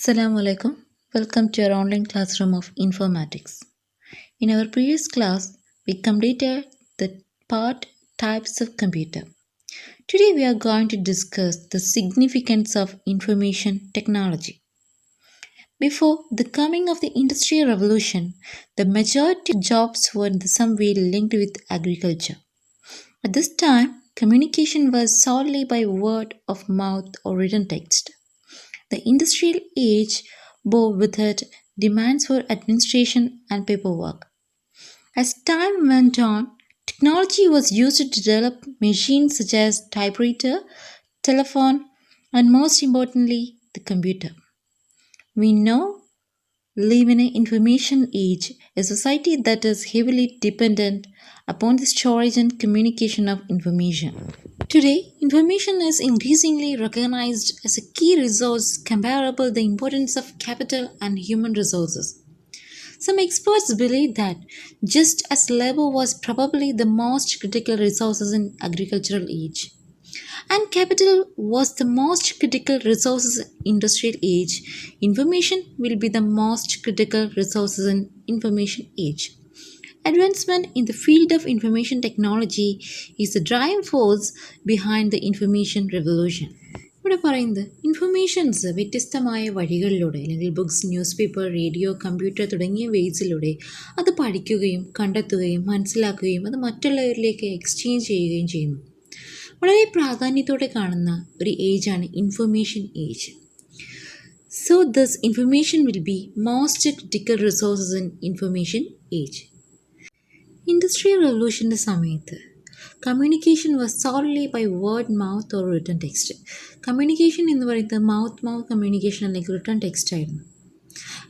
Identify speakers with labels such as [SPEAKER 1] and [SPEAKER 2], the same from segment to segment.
[SPEAKER 1] Assalamu alaikum. Welcome to our online classroom of informatics. In our previous class, we completed the part types of computer. Today we are going to discuss the significance of information technology. Before the coming of the Industrial Revolution, the majority of jobs were in some way linked with agriculture. At this time, communication was solely by word of mouth or written text. The industrial age bore with it demands for administration and paperwork. As time went on, technology was used to develop machines such as typewriter, telephone, and most importantly, the computer. We now live in an information age, a society that is heavily dependent upon the storage and communication of information. Today, information is increasingly recognized as a key resource comparable to the importance of capital and human resources. Some experts believe that just as labor was probably the most critical resources in agricultural age, and capital was the most critical resources in industrial age, information will be the most critical resources in information age. Advancement in the field of information technology is the driving force behind the information revolution. ഇവിടെ പറയുന്നത് informations വ്യത്യസ്തമായ വഴികളിലൂടെ അല്ലെങ്കിൽ books, news paper, radio, computer തുടങ്ങിയ വേസിലൂടെ അത് പഠിക്കുകയും കണ്ടെത്തുകയും മനസ്സിലാക്കുകയും അത് മറ്റുള്ളവരിലേക്ക് എക്സ്ചേഞ്ച് ചെയ്യുകയും ചെയ്യുന്നു. വളരെ പ്രാധാന്യത്തോടെ കാണുന്ന ഒരു ഏജാണ് information age. So this information will be most critical resources in information age. Industrial റെവല്യൂഷൻ്റെ സമയത്ത് communication was solely by word, mouth or written text. Communication എന്ന് പറയുന്നത് മൗത്ത് കമ്മ്യൂണിക്കേഷൻ അല്ലെങ്കിൽ റിട്ടൺ ടെക്സ്റ്റ് ആയിരുന്നു.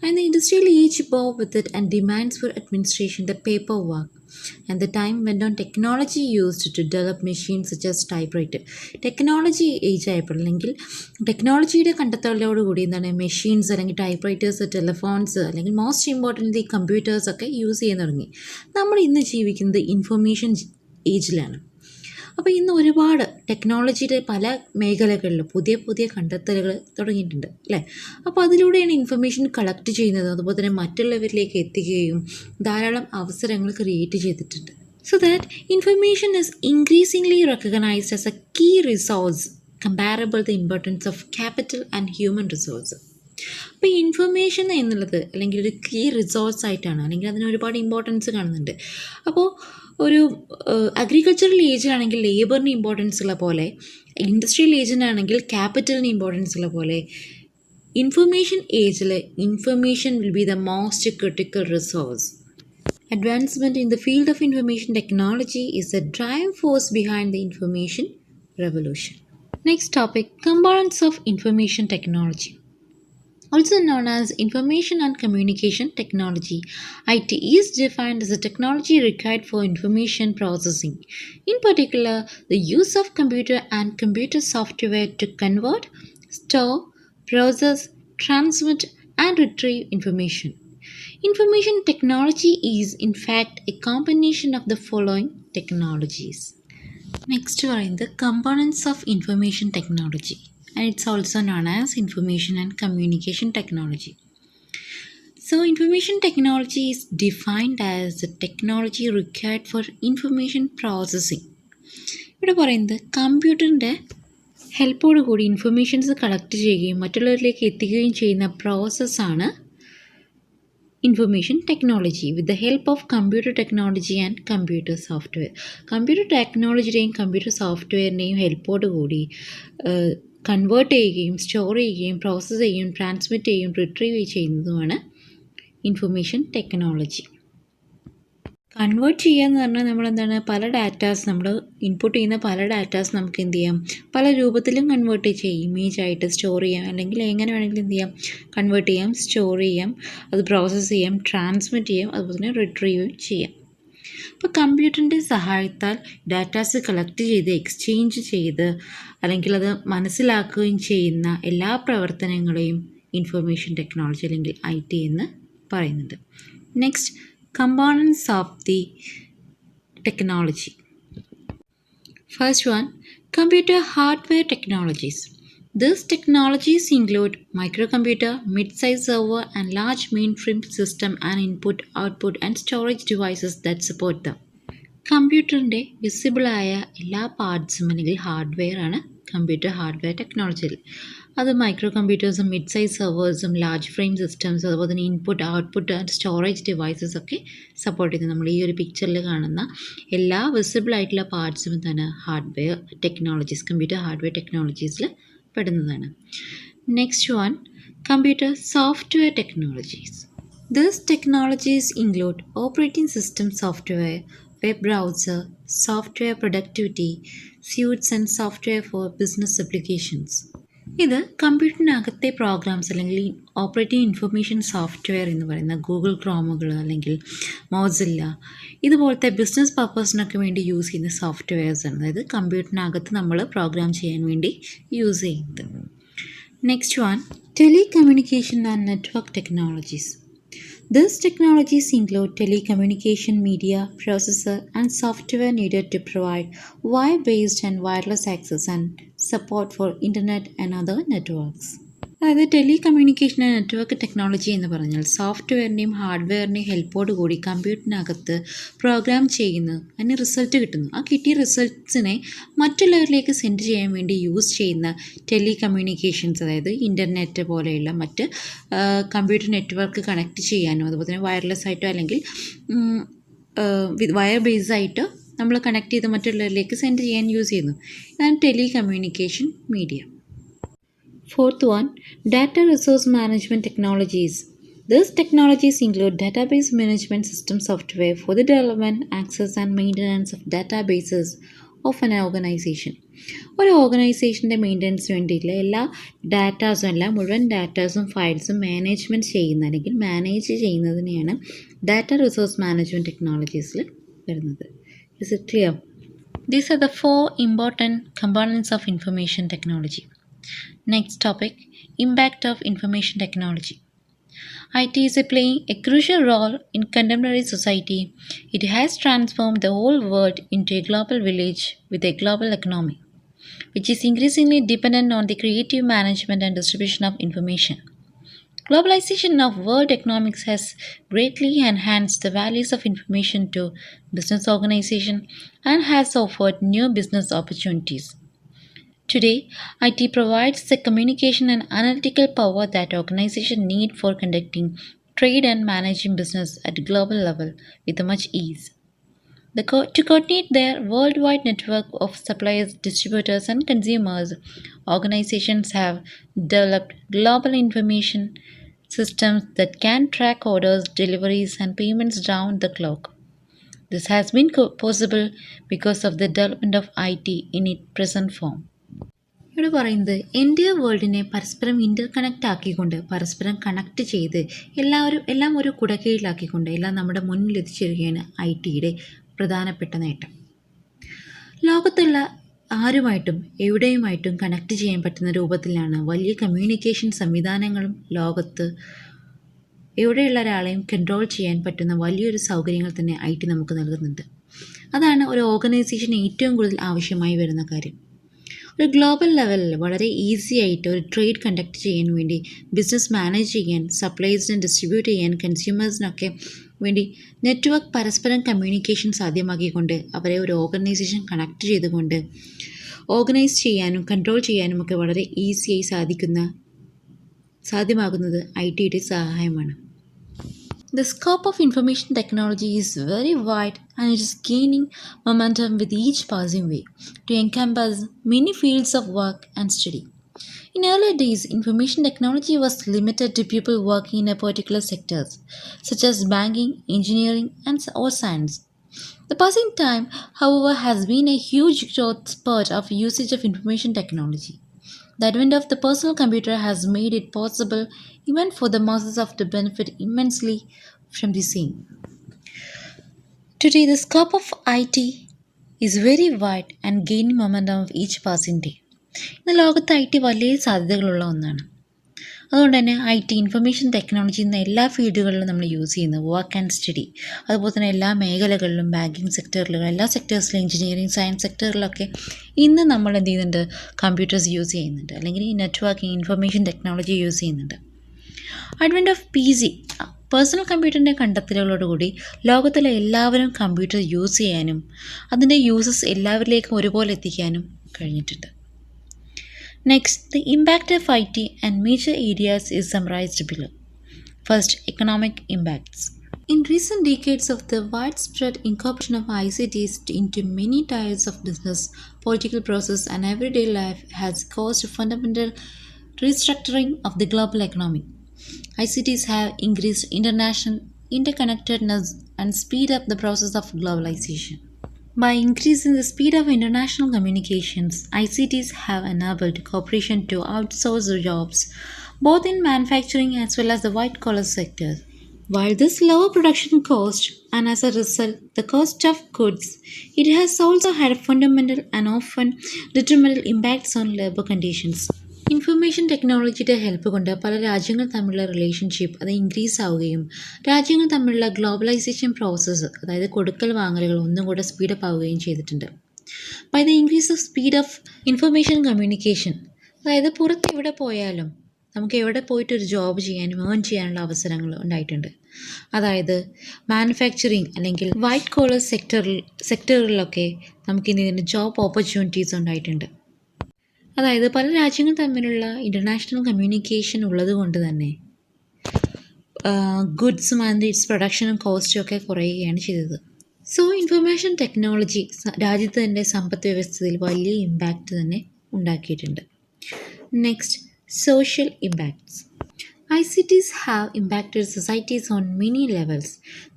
[SPEAKER 1] And the industrial age bore with it and demands for administration the paperwork. And the time went on, technology used to develop machines such as typewriter. Technology age ആയപ്പോൾ അല്ലെങ്കിൽ ടെക്നോളജിയുടെ കണ്ടെത്തലോടുകൂടി എന്താണ് machines അല്ലെങ്കിൽ type writers, telephones അല്ലെങ്കിൽ most important computers ഒക്കെ use ചെയ്യാൻ തുടങ്ങി. നമ്മൾ ഇന്ന് ജീവിക്കുന്നത് ഇൻഫർമേഷൻ ഏജിലാണ്. അപ്പോൾ ഇന്ന് ഒരുപാട് ടെക്നോളജിയുടെ പല മേഖലകളിലും പുതിയ പുതിയ കണ്ടെത്തലുകൾ തുടങ്ങിയിട്ടുണ്ട് അല്ലേ. അപ്പോൾ അതിലൂടെയാണ് ഇൻഫർമേഷൻ കളക്ട് ചെയ്യുന്നത്, അതുപോലെ തന്നെ മറ്റുള്ളവരിലേക്ക് എത്തിക്കുകയും ധാരാളം അവസരങ്ങൾ ക്രിയേറ്റ് ചെയ്തിട്ടുണ്ട്. So that information is increasingly recognized as a key resource comparable to the importance of capital and human resources. അപ്പോൾ ഇൻഫർമേഷൻ എന്നുള്ളത് അല്ലെങ്കിൽ ഒരു കീ റിസോഴ്സ് ആയിട്ടാണ്, അല്ലെങ്കിൽ അതിന് ഒരുപാട് ഇമ്പോർട്ടൻസ് കാണുന്നുണ്ട്. അപ്പോൾ ഒരു അഗ്രികൾച്ചറൽ ഏജിലാണെങ്കിൽ ലേബറിന് ഇമ്പോർട്ടൻസ് ഉള്ള പോലെ, ഇൻഡസ്ട്രിയൽ ഏജിനാണെങ്കിൽ ക്യാപിറ്റലിന് ഇമ്പോർട്ടൻസ് ഉള്ള പോലെ, ഇൻഫർമേഷൻ ഏജിൽ information will be the most critical resource. Advancement in the field of information technology is the driving force behind the information revolution. Next topic, components of information technology. Also known as information and communication technology, IT is defined as a technology required for information processing. In particular, the use of computer and computer software to convert, store, process, transmit, and retrieve information. Information technology is in fact a combination of the following technologies. Next are the components of information technology, and it's also known as information and communication technology. So information technology is defined as the technology required for information processing. ഇവിടെ പറയുന്നത് കമ്പ്യൂട്ടറിൻ്റെ ഹെൽപ്പോട് കൂടി informations collect ചെയ്യുകയും മറ്റുള്ളവരിലേക്ക് എത്തിക്കുകയും ചെയ്യുന്ന പ്രോസസ്സാണ് information technology with the help of computer technology and computer software. Computer ടെക്നോളജിയുടെയും കമ്പ്യൂട്ടർ സോഫ്റ്റ്വെയറിൻ്റെയും ഹെൽപ്പോട് കൂടി കൺവേർട്ട് ചെയ്യുകയും സ്റ്റോർ ചെയ്യുകയും പ്രോസസ്സ് ചെയ്യുകയും ട്രാൻസ്മിറ്റ് ചെയ്യുകയും റിട്രീവ് ചെയ്യുന്നതുമാണ് ഇൻഫർമേഷൻ ടെക്നോളജി. കൺവേർട്ട് ചെയ്യുക എന്ന് പറഞ്ഞാൽ നമ്മളെന്താണ്, പല ഡാറ്റാസ് നമ്മൾ ഇൻപുട്ട് ചെയ്യുന്ന പല ഡാറ്റാസ് നമുക്ക് എന്ത് ചെയ്യാം, പല രൂപത്തിലും കൺവേർട്ട് ചെയ്യാം. ഇമേജ് ആയിട്ട് സ്റ്റോർ ചെയ്യാം, അല്ലെങ്കിൽ എങ്ങനെ വേണമെങ്കിലും എന്ത് ചെയ്യാം, കൺവേർട്ട് ചെയ്യാം, സ്റ്റോർ ചെയ്യാം, അത് പ്രോസസ്സ് ചെയ്യാം, ട്രാൻസ്മിറ്റ് ചെയ്യാം, അതുപോലെ തന്നെ റിട്രീവ് ചെയ്യാം. അപ്പോൾ കമ്പ്യൂട്ടറിൻ്റെ സഹായത്താൽ ഡാറ്റാസ് കളക്ട് ചെയ്ത് എക്സ്ചേഞ്ച് ചെയ്ത് അല്ലെങ്കിൽ അത് മനസ്സിലാക്കുകയും ചെയ്യുന്ന എല്ലാ പ്രവർത്തനങ്ങളെയും ഇൻഫർമേഷൻ ടെക്നോളജി അല്ലെങ്കിൽ IT എന്ന് പറയുന്നുണ്ട്. Next, components of the technology. First one, computer hardware technologies. These technologies include microcomputer, mid-size server, and large mainframe system and input, output, and storage devices that support them. കമ്പ്യൂട്ടറിൻ്റെ വിസിബിളായ എല്ലാ പാർട്സും അല്ലെങ്കിൽ hardware ആണ് computer hardware ടെക്നോളജിയിൽ. അത് micro കമ്പ്യൂട്ടേഴ്സും mid size സെർവേഴ്സും large frame systems അതുപോലെ തന്നെ input output and storage devices ഒക്കെ സപ്പോർട്ട് ചെയ്യുന്നത്. നമ്മൾ ഈ ഒരു പിക്ചറിൽ കാണുന്ന എല്ലാ വിസിബിൾ ആയിട്ടുള്ള പാർട്സും തന്നെ ഹാർഡ്വെയർ ടെക്നോളജീസ് കമ്പ്യൂട്ടർ ഹാർഡ്വെയർ ടെക്നോളജീസിൽ പെടുന്നതാണ്. Next one, computer software technologies. These technologies include operating system software, web browser, software productivity, suites and software for business applications. ഇത് കമ്പ്യൂട്ടറിനകത്തെ പ്രോഗ്രാംസ് അല്ലെങ്കിൽ ഓപ്പറേറ്റിംഗ് ഇൻഫർമേഷൻ സോഫ്റ്റ്വെയർ എന്ന് പറയുന്ന ഗൂഗിൾ ക്രോമുകൾ അല്ലെങ്കിൽ മോസില്ല ഇതുപോലത്തെ business പർപ്പസിനൊക്കെ വേണ്ടി use ചെയ്യുന്ന സോഫ്റ്റ്വെയർസാണ്. അതായത് കമ്പ്യൂട്ടറിനകത്ത് നമ്മൾ പ്രോഗ്രാം ചെയ്യാൻ വേണ്ടി യൂസ് ചെയ്യുന്നത്. Next one, telecommunication and network technologies. These technologies include telecommunication media, processor, and software needed to provide wire-based and wireless access and support for internet and other networks. അതായത് telecommunication and network technology എന്ന് പറഞ്ഞാൽ സോഫ്റ്റ്വെയറിൻ്റെയും ഹാർഡ്വെയറിൻ്റെയും ഹെൽപ്പോട് കൂടി കമ്പ്യൂട്ടറിനകത്ത് programme ചെയ്യുന്നു, അതിന് result കിട്ടുന്നു. ആ കിട്ടിയ റിസൾട്ട്സിനെ മറ്റുള്ളവരിലേക്ക് സെൻഡ് ചെയ്യാൻ വേണ്ടി യൂസ് ചെയ്യുന്ന ടെലികമ്മ്യൂണിക്കേഷൻസ്, അതായത് ഇൻ്റർനെറ്റ് പോലെയുള്ള മറ്റ് കമ്പ്യൂട്ടർ നെറ്റ്വർക്ക് കണക്ട് ചെയ്യാനും അതുപോലെ തന്നെ വയർലെസ് ആയിട്ടോ അല്ലെങ്കിൽ വയർ ബേസ്ഡായിട്ടോ നമ്മൾ കണക്ട് ചെയ്ത് മറ്റുള്ളവരിലേക്ക് സെൻഡ് ചെയ്യാൻ യൂസ് ചെയ്യുന്നു. ഇതാണ് telecommunication media. Fourth one, data resource management technologies. These technologies include database management system software for the development, access and maintenance of databases of an organization. ഒരു ഓർഗനൈസേഷൻ്റെ മെയിൻ്റനൻസിന് വേണ്ടിയിട്ടുള്ള എല്ലാ ഡാറ്റാസും മുഴുവൻ ഡാറ്റാസും ഫയൽസും മാനേജ്മെൻറ്റ് ചെയ്യുന്ന അല്ലെങ്കിൽ മാനേജ് ചെയ്യുന്നതിനെയാണ് ഡാറ്റ റിസോഴ്സ് മാനേജ്മെൻറ്റ് ടെക്നോളജീസിൽ വരുന്നത്. Is it clear? These are the four important components of information technology. Next topic, impact of information technology. IT is playing a crucial role in contemporary society. It has transformed the whole world into a global village with a global economy, which is increasingly dependent on the creative management and distribution of information. Globalization of world economics has greatly enhanced the values of information to business organization and has offered new business opportunities. Today, IT provides the communication and analytical power that organizations need for conducting trade and managing business at global level with much ease. To coordinate their worldwide network of suppliers, distributors, and consumers, organizations have developed global information systems that can track orders, deliveries, and payments round the clock. This has been possible because of the development of IT in its present form. ഇവിടെ പറയുന്നത് എൻ്റെ വേൾഡിനെ പരസ്പരം ഇൻ്റർ connect ആക്കിക്കൊണ്ട് പരസ്പരം connect ചെയ്ത് എല്ലാം ഒരു കുടക്കീഴിലാക്കിക്കൊണ്ട് എല്ലാം നമ്മുടെ മുന്നിൽ എത്തിച്ചേരുകയാണ് IT-യുടെ പ്രധാനപ്പെട്ട നേട്ടം. ലോകത്തുള്ള ആരുമായിട്ടും എവിടെയുമായിട്ടും കണക്റ്റ് ചെയ്യാൻ പറ്റുന്ന രൂപത്തിലാണ് വലിയ കമ്മ്യൂണിക്കേഷൻ സംവിധാനങ്ങളും ലോകത്ത് എവിടെയുള്ള ഒരാളെയും കൺട്രോൾ ചെയ്യാൻ പറ്റുന്ന വലിയൊരു സൗകര്യങ്ങൾ തന്നെ IT നമുക്ക് നൽകുന്നുണ്ട്. അതാണ് ഒരു ഓർഗനൈസേഷൻ ഏറ്റവും കൂടുതൽ ആവശ്യമായി വരുന്ന കാര്യം. ഒരു ഗ്ലോബൽ ലെവലിൽ വളരെ ഈസി ആയിട്ട് ഒരു ട്രേഡ് കണ്ടക്ട് ചെയ്യാൻ വേണ്ടി, ബിസിനസ് മാനേജ് ചെയ്യാൻ, സപ്ലൈസിനെ ഡിസ്ട്രിബ്യൂട്ട് ചെയ്യാൻ, കൺസ്യൂമേഴ്സിനൊക്കെ വേണ്ടി നെറ്റ്വർക്ക് പരസ്പരം കമ്മ്യൂണിക്കേഷൻ സാധ്യമാക്കിക്കൊണ്ട് അവരെ ഒരു ഓർഗനൈസേഷൻ കണക്ട് ചെയ്തുകൊണ്ട് ഓർഗനൈസ് ചെയ്യാനും കൺട്രോൾ ചെയ്യാനും ഒക്കെ വളരെ ഈസിയായി സാധ്യമാകുന്നത് IT-യുടെ സഹായമാണ്. The scope of information technology is very wide and it is gaining momentum with each passing way to encompass many fields of work and study. In earlier days, information technology was limited to people working in a particular sectors, such as banking, engineering, or science. The passing time, however, has been a huge growth spurt of usage of information technology. The advent of the personal computer has made it possible even for the masses to benefit immensely from the same. Today, the scope of IT is very wide and gaining momentum of each passing day. ഇന്ന് ലോകത്ത് IT വലിയ സാധ്യതകളുള്ള ഒന്നാണ്. അതുകൊണ്ട് തന്നെ IT, information technology എന്ന എല്ലാ ഫീൽഡുകളിലും നമ്മൾ use ചെയ്യുന്നത് വർക്ക് ആൻഡ് സ്റ്റഡി. അതുപോലെ തന്നെ എല്ലാ മേഖലകളിലും ബാങ്കിങ് സെക്ടറിലും എല്ലാ സെക്ടേഴ്സിലും എഞ്ചിനീയറിംഗ് സയൻസ് സെക്ടറിലൊക്കെ ഇന്ന് നമ്മൾ എന്ത് ചെയ്യുന്നുണ്ട്, കമ്പ്യൂട്ടേഴ്സ് യൂസ് ചെയ്യുന്നുണ്ട്, അല്ലെങ്കിൽ ഈ നെറ്റ്വർക്കിംഗ് ഇൻഫർമേഷൻ ടെക്നോളജി യൂസ് ചെയ്യുന്നുണ്ട്. അഡ്വെൻറ്റ് ഓഫ് PC, പേഴ്സണൽ കമ്പ്യൂട്ടറിൻ്റെ കണ്ടെത്തലുകളോടുകൂടി ലോകത്തിലെ എല്ലാവരും കമ്പ്യൂട്ടർ യൂസ് ചെയ്യാനും അതിൻ്റെ യൂസസ് എല്ലാവരിലേക്കും ഒരുപോലെ എത്തിക്കാനും കഴിഞ്ഞിട്ടുണ്ട്. Next, the impact of IT and major areas is summarized below. First, economic impacts. In recent decades of the widespread incorporation of ICTs into many types of business, political process and everyday life has caused a fundamental restructuring of the global economy. ICTs have increased international interconnectedness and speed up the process of globalization. By increasing the speed of international communications, ICTs have enabled corporations to outsource jobs both in manufacturing as well as the white-collar sector. While this lower production cost and as a result the cost of goods, it has also had fundamental and often detrimental impacts on labor conditions. Information ടെക്നോളജിയുടെ help കൊണ്ട് പല രാജ്യങ്ങൾ തമ്മിലുള്ള relationship അത് increase ആവുകയും രാജ്യങ്ങൾ തമ്മിലുള്ള globalisation process, അതായത് കൊടുക്കൽ വാങ്ങലുകൾ ഒന്നും കൂടെ സ്പീഡപ്പ് ആവുകയും ചെയ്തിട്ടുണ്ട്. By the increase of speed of information communication, അതായത് പുറത്ത് എവിടെ പോയാലും നമുക്ക് എവിടെ പോയിട്ടൊരു ജോബ് ചെയ്യാനും ഏൺ ചെയ്യാനുള്ള അവസരങ്ങൾ ഉണ്ടായിട്ടുണ്ട്. അതായത് മാനുഫാക്ചറിങ് അല്ലെങ്കിൽ വൈറ്റ് കോളർ സെക്ടറുകളിലൊക്കെ നമുക്ക് ഇതിന് ജോബ് ഓപ്പർച്യൂണിറ്റീസ് ഉണ്ടായിട്ടുണ്ട്. അതായത് പല രാജ്യങ്ങൾ തമ്മിലുള്ള ഇൻ്റർനാഷണൽ കമ്മ്യൂണിക്കേഷൻ ഉള്ളത് കൊണ്ട് തന്നെ ഗുഡ്സും ആൻഡ് ഇറ്റ്സ് പ്രൊഡക്ഷനും കോസ്റ്റും ഒക്കെ കുറയുകയാണ് ചെയ്തത്. സോ ഇൻഫർമേഷൻ ടെക്നോളജി രാജ്യത്ത് തന്നെ സമ്പദ് വ്യവസ്ഥയിൽ വലിയ ഇമ്പാക്റ്റ് തന്നെ ഉണ്ടാക്കിയിട്ടുണ്ട്. Next, social impacts. ICTs have impacted societies on many levels.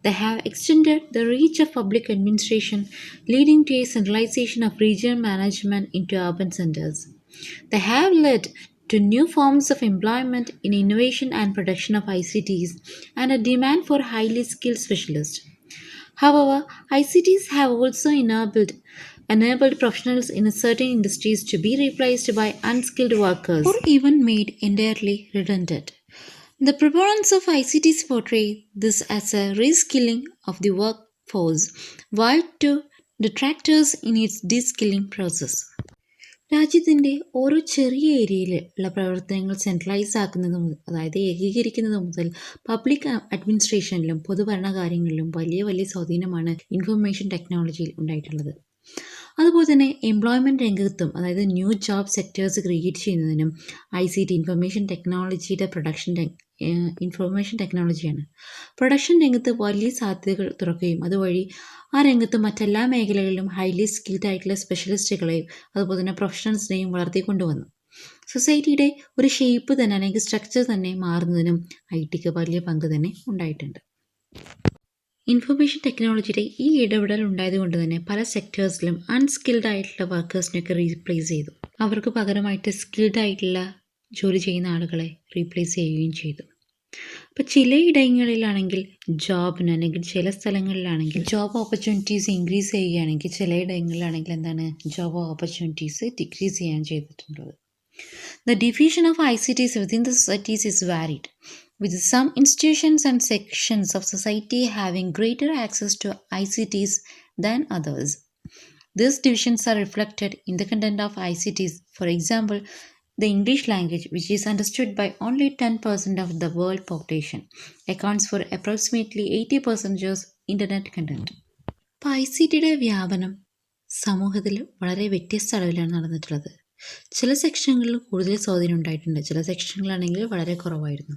[SPEAKER 1] They have extended the reach of public administration, leading to a centralization of regional management into urban centers. They have led to new forms of employment in innovation and production of ICTs and a demand for highly skilled specialists. However, ICTs have also enabled professionals in certain industries to be replaced by unskilled workers or even made entirely redundant. The proponents of ICTs portray this as a reskilling of the workforce, while to detractors in its de-skilling process. രാജ്യത്തിൻ്റെ ഓരോ ചെറിയ ഏരിയയിലുള്ള പ്രവർത്തനങ്ങൾ centralise ആക്കുന്നത് മുതൽ, അതായത് ഏകീകരിക്കുന്നത് മുതൽ public അഡ്മിനിസ്ട്രേഷനിലും പൊതുഭരണകാര്യങ്ങളിലും വലിയ വലിയ സ്വാധീനമാണ് ഇൻഫർമേഷൻ ടെക്നോളജിയിൽ ഉണ്ടായിട്ടുള്ളത്. അതുപോലെ തന്നെ എംപ്ലോയ്മെൻറ്റ് രംഗത്തും, അതായത് ന്യൂ ജോബ് സെക്ടേഴ്സ് ക്രിയേറ്റ് ചെയ്യുന്നതിനും ICT ഇൻഫർമേഷൻ ടെക്നോളജിയുടെ ഇൻഫർമേഷൻ ടെക്നോളജിയാണ്. പ്രൊഡക്ഷൻ രംഗത്ത് വലിയ സാധ്യതകൾ തുറക്കുകയും അതുവഴി ആ രംഗത്ത് മറ്റെല്ലാ മേഖലകളിലും ഹൈലി സ്കിൽഡ് ആയിട്ടുള്ള സ്പെഷ്യലിസ്റ്റുകളെയും അതുപോലെ തന്നെ പ്രൊഫഷണൽസിനെയും വളർത്തിക്കൊണ്ടുവന്നു. സൊസൈറ്റിയുടെ ഒരു ഷേപ്പ് തന്നെ അല്ലെങ്കിൽ സ്ട്രക്ചർ തന്നെ മാറുന്നതിനും ITക്ക് വലിയ പങ്ക് തന്നെ ഉണ്ടായിട്ടുണ്ട്. ഇൻഫർമേഷൻ ടെക്നോളജിയുടെ ഈ ഇടപെടൽ ഉണ്ടായതുകൊണ്ട് തന്നെ പല സെക്ടേഴ്സിലും അൺസ്കിൽഡ് ആയിട്ടുള്ള വർക്കേഴ്സിനെയൊക്കെ റീപ്ലേസ് ചെയ്തു. അവർക്ക് പകരമായിട്ട് സ്കിൽഡ് ആയിട്ടുള്ള ജോലി ചെയ്യുന്ന ആളുകളെ റീപ്ലേസ് ചെയ്യുകയും ചെയ്തു. അപ്പോൾ ചിലയിടങ്ങളിലാണെങ്കിൽ ജോബിന് അല്ലെങ്കിൽ ചില സ്ഥലങ്ങളിലാണെങ്കിൽ ജോബ് ഓപ്പർച്യൂണിറ്റീസ് ഇൻക്രീസ് ചെയ്യുകയാണെങ്കിൽ ചിലയിടങ്ങളിലാണെങ്കിൽ എന്താണ് ജോബ് ഓപ്പർച്യൂണിറ്റീസ് ഡിക്രീസ് ചെയ്യാൻ ചെയ്തിട്ടുള്ളത്. The diffusion of ICTs within the societies is varied, with some institutions and sections of society having greater access to ICTs than others. These divisions are reflected in the content of ICTs. For example, the English language, which is understood by only 10% of the world population, accounts for approximately 80% of internet content. അപ്പോൾ ICTയുടെ വ്യാപനം സമൂഹത്തിൽ വളരെ വ്യത്യസ്ത അളവിലാണ് നടന്നിട്ടുള്ളത്. ചില സെക്ഷനുകളിൽ കൂടുതൽ സ്വാധീനം ഉണ്ടായിട്ടുണ്ട്, ചില സെക്ഷനുകളാണെങ്കിൽ വളരെ കുറവായിരുന്നു.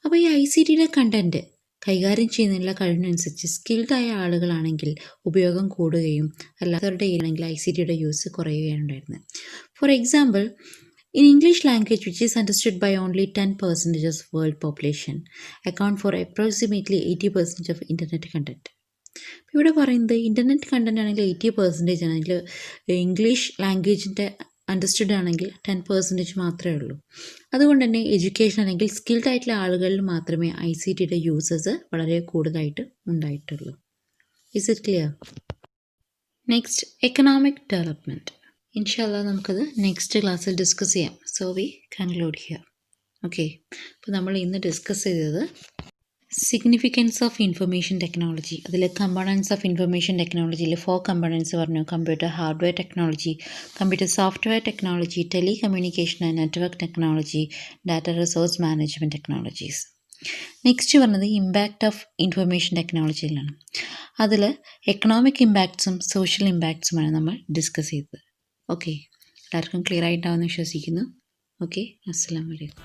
[SPEAKER 1] അപ്പോൾ ഈ ICTയുടെ കണ്ടൻറ്റ് കൈകാര്യം ചെയ്യുന്നതിനുള്ള കഴിവിനനുസരിച്ച് സ്കിൽഡായ ആളുകളാണെങ്കിൽ ഉപയോഗം കൂടുകയും അല്ലാത്തവരുടെ ആണെങ്കിൽ ICTയുടെ യൂസ് കുറയുകയാണ് ഉണ്ടായിരുന്നത്. For example, in English language, which is understood by only 10% of world population, account for approximately 80% of internet content. ഇവിടെ പറയുന്നത് ഇൻ്റർനെറ്റ് കണ്ടൻ്റ് ആണെങ്കിൽ 80% ആണെങ്കിൽ ഇംഗ്ലീഷ് ലാംഗ്വേജിൻ്റെ അണ്ടർസ്റ്റുഡ് ആണെങ്കിൽ 10% മാത്രമേ ഉള്ളൂ. അതുകൊണ്ട് തന്നെ എഡ്യൂക്കേഷൻ അല്ലെങ്കിൽ സ്കിൽഡ് ആയിട്ടുള്ള ആളുകളിൽ മാത്രമേ ICTയുടെ യൂസസ് വളരെ കൂടുതലായിട്ട് ഉണ്ടായിട്ടുള്ളൂ. Is it clear? Next, economic development. ഇൻഷാല്ലാ നമുക്കത് നെക്സ്റ്റ് ക്ലാസ്സിൽ ഡിസ്കസ് ചെയ്യാം. So we conclude here. Okay, അപ്പോൾ നമ്മൾ ഇന്ന് ഡിസ്കസ് ചെയ്തത് സിഗ്നിഫിക്കൻസ് ഓഫ് ഇൻഫർമേഷൻ ടെക്നോളജി. അതിൽ കമ്പോണൻസ് ഓഫ് ഇൻഫർമേഷൻ ടെക്നോളജിയിൽ 4 കമ്പോണൻസ് പറഞ്ഞു. Computer hardware technology, computer software technology, telecommunication and network technology, data resource management technologies. Next പറഞ്ഞത് ഇമ്പാക്റ്റ് ഓഫ് ഇൻഫർമേഷൻ ടെക്നോളജിയിലാണ്. അതിൽ economic ഇമ്പാക്ട്സും social ഇമ്പാക്ട്സുമാണ് നമ്മൾ ഡിസ്കസ് ചെയ്തത്. ഓക്കെ, എല്ലാവർക്കും clear ആയിട്ടാവുമെന്ന് വിശ്വസിക്കുന്നു. Okay, അസ്സലാമു അലൈക്കും.